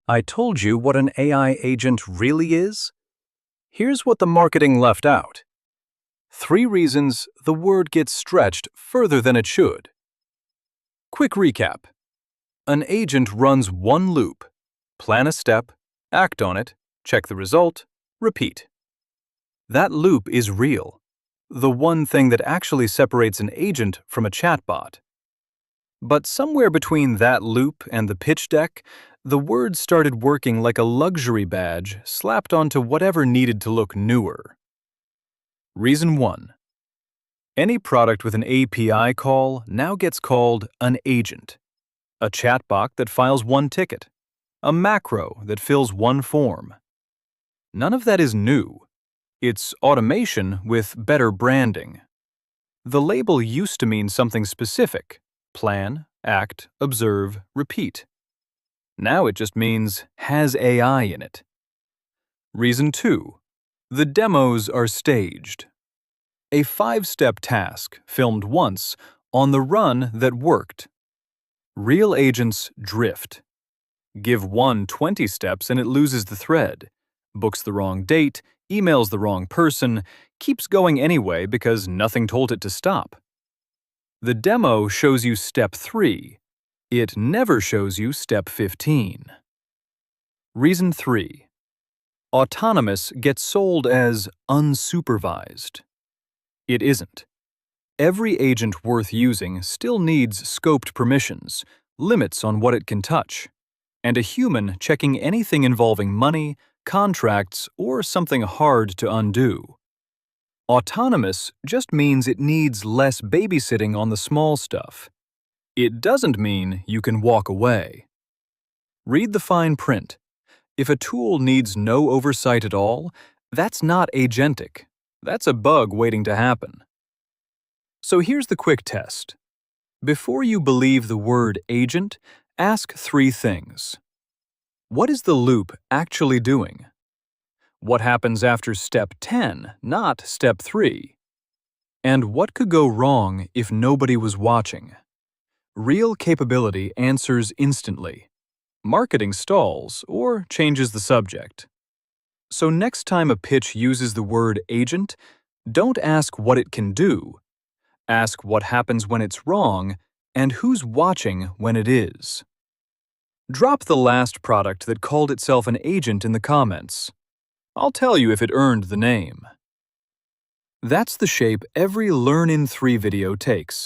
I told you what an AI agent really is? Here's what the marketing left out. 3 reasons the word gets stretched further than it should. Quick recap. An agent runs one loop. Plan a step, act on it, check the result, repeat. That loop is real. The one thing that actually separates an agent from a chatbot. But somewhere between that loop and the pitch deck, the word started working like a luxury badge slapped onto whatever needed to look newer. Reason 1. Any product with an API call now gets called an agent. A chatbot that files one ticket. A macro that fills one form. None of that is new. It's automation with better branding. The label used to mean something specific. Plan, act, observe, repeat. Now it just means has AI in it. Reason 2. The demos are staged. A 5-step task filmed once on the run that worked. Real agents drift. Give one 20 steps and it loses the thread, books the wrong date, emails the wrong person, keeps going anyway because nothing told it to stop. The demo shows you step 3. It never shows you step 15. Reason 3. Autonomous gets sold as unsupervised. It isn't. Every agent worth using still needs scoped permissions, limits on what it can touch, and a human checking anything involving money, contracts, or something hard to undo. Autonomous just means it needs less babysitting on the small stuff. It doesn't mean you can walk away. Read the fine print. If a tool needs no oversight at all, that's not agentic. That's a bug waiting to happen. So here's the quick test. Before you believe the word agent, ask 3 things. What is the loop actually doing? What happens after step 10, not step 3? And what could go wrong if nobody was watching? Real capability answers instantly. Marketing stalls or changes the subject. So next time a pitch uses the word agent, don't ask what it can do. Ask what happens when it's wrong and who's watching when it is. Drop the last product that called itself an agent in the comments. I'll tell you if it earned the name. That's the shape every Learn in 3 video takes.